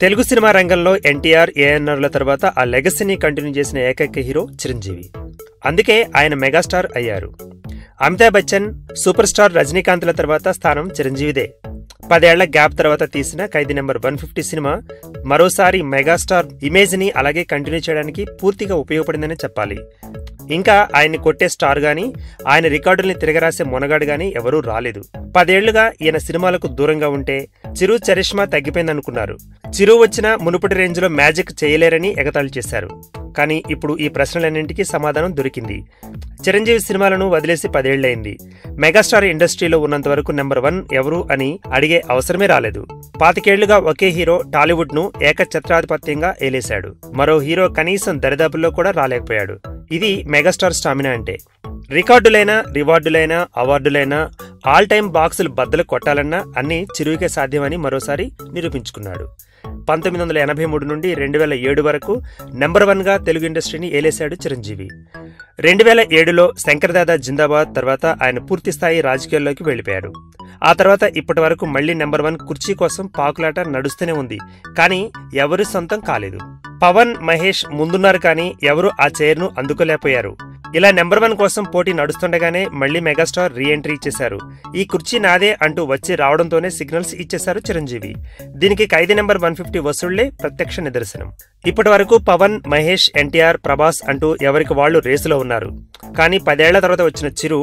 Telugu cinema రంగంలో ఎన్టీఆర్, ఏఎన్ఆర్ల తర్వాత ఆ లెగసీని కంటిన్యూ చేసిన ఏకైక హీరో చిరంజీవి. అందుకే ఆయన మెగాస్టార్ అయ్యారు. అమితాబ్ బచ్చన్, సూపర్ స్టార్ రజనీకాంత్ల తర్వాత స్థానం చిరంజీవిదే. 10 ఏళ్ల గ్యాప్ తర్వాత తీసిన ఖైదీ నెంబర్ 150 సినిమా మరోసారి మెగాస్టార్ ఇమేజ్ ని అలాగే కంటిన్యూ చేయడానికి పూర్తిగా ఉపయోగపడిందని చెప్పాలి. ఇంకా ఆయన్ని కొట్టే స్టార్ గాని, ఆయన రికార్డుల్ని తిరగరాసే మొనగాడు గాని ఎవరూ రాలేదు. 10 ఏళ్లుగా ఈయన సినిమాలకు దూరంగా ఉంటే చిరు చరిష్మా తగ్గిపోయిందనుకున్నారు. చిరు వచ్చిన మునుపటి రేంజ్ లో మ్యాజిక్ చేయలేరని ఎగతాళి చేశారు. కానీ ఇప్పుడు ఈ ప్రశ్నలన్నింటికీ సమాధానం దొరికింది. చిరంజీవి సినిమాలను వదిలేసి 10 ఏళ్లైంది. మెగాస్టార్ ఇండస్ట్రీలో ఉన్నంత వరకు నెంబర్ 1 ఎవరు అని అడిగే అవసరమే రాలేదు. 25 ఏళ్లుగా ఒకే హీరో టాలీవుడ్ ను ఏకఛత్రాధిపత్యంగా ఏలేశాడు. మరో హీరో కనీసం దరిదాపుల్లో కూడా రాలేకపోయాడు. ఇది మెగాస్టార్ స్టామినా అంటే. రికార్డులైనా, రివార్డులైనా, అవార్డులైనా, ఆల్ టైమ్ బాక్సులు బద్దలు కొట్టాలన్నా అన్నీ చిరువికే సాధ్యమని మరోసారి నిరూపించుకున్నాడు. 1983 నుండి 2007 వరకు నెంబర్ 1గా తెలుగు ఇండస్ట్రీని ఏలేశాడు చిరంజీవి. 2007లో శంకర్దాదా జిందాబాద్ తర్వాత ఆయన పూర్తిస్థాయి రాజకీయాల్లోకి వెళ్లిపోయాడు. ఆ తర్వాత ఇప్పటి వరకు మళ్లీ నెంబర్ 1 కుర్చీ కోసం పాకులాట నడుస్తూనే ఉంది. కానీ ఎవరు సొంతం కాలేదు. పవన్, మహేష్ ముందున్నారు కానీ ఎవరు ఆ చైర్ను అందుకోలేకపోయారు. ఇలా నెంబర్ 1 కోసం పోటీ నడుస్తుండగానే మళ్లీ మెగాస్టార్ రీ ఎంట్రీ ఇచ్చేశారు. ఈ కుర్చీ నాదే అంటూ వచ్చి రావడంతోనే సిగ్నల్స్ ఇచ్చేశారు చిరంజీవి. దీనికి ఖైదీ నెంబర్ 150 వసూళ్లే ప్రత్యక్ష నిదర్శనం. ఇప్పటి వరకు పవన్, మహేష్, ఎన్టీఆర్, ప్రభాస్ అంటూ ఎవరికి వాళ్లు రేసులో ఉన్నారు. కానీ 10 ఏళ్ల తర్వాత వచ్చిన చిరు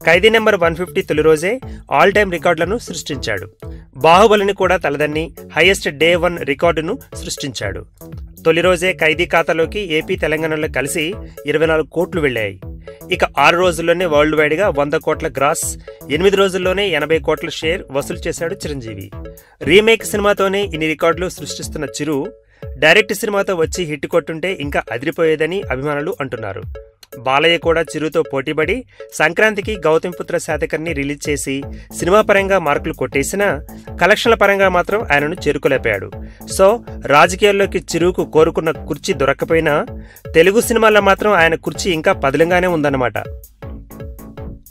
ఖైదీ నెంబర్ 150 తొలి రోజే ఆల్ టైమ్ రికార్డులను సృష్టించాడు. బాహుబలిని కూడా తలదన్ని హైయెస్ట్ డే 1 రికార్డును సృష్టించాడు. తొలి రోజే ఖైదీ ఖాతాలోకి ఏపీ, తెలంగాణలో కలిసి 24 కోట్లు వెళ్లాయి. ఇక 6 రోజుల్లోనే వరల్డ్ వైడ్ గా 100 కోట్ల గ్రాస్, 8 రోజుల్లోనే 80 కోట్ల షేర్ వసూలు చేశాడు చిరంజీవి. రీమేక్ సినిమాతోనే ఇన్ని రికార్డులు సృష్టిస్తున్న చిరు డైరెక్ట్ సినిమాతో వచ్చి హిట్ కొట్టుంటే ఇంకా అదిరిపోయేదని అభిమానులు అంటున్నారు. బాలయ్య కూడా చిరుతో పోటీపడి సంక్రాంతికి గౌతమిపుత్ర శాతకర్ణి రిలీజ్ చేసి సినిమా పరంగా మార్కులు కొట్టేసినా కలెక్షన్ల పరంగా మాత్రం ఆయనను చేరుకోలేకపోయాడు. సో రాజకీయాల్లోకి చిరుకు కోరుకున్న కుర్చీ దొరక్కపోయినా తెలుగు సినిమాల్లో మాత్రం ఆయన కుర్చీ ఇంకా పదిలంగానే ఉందన్నమాట.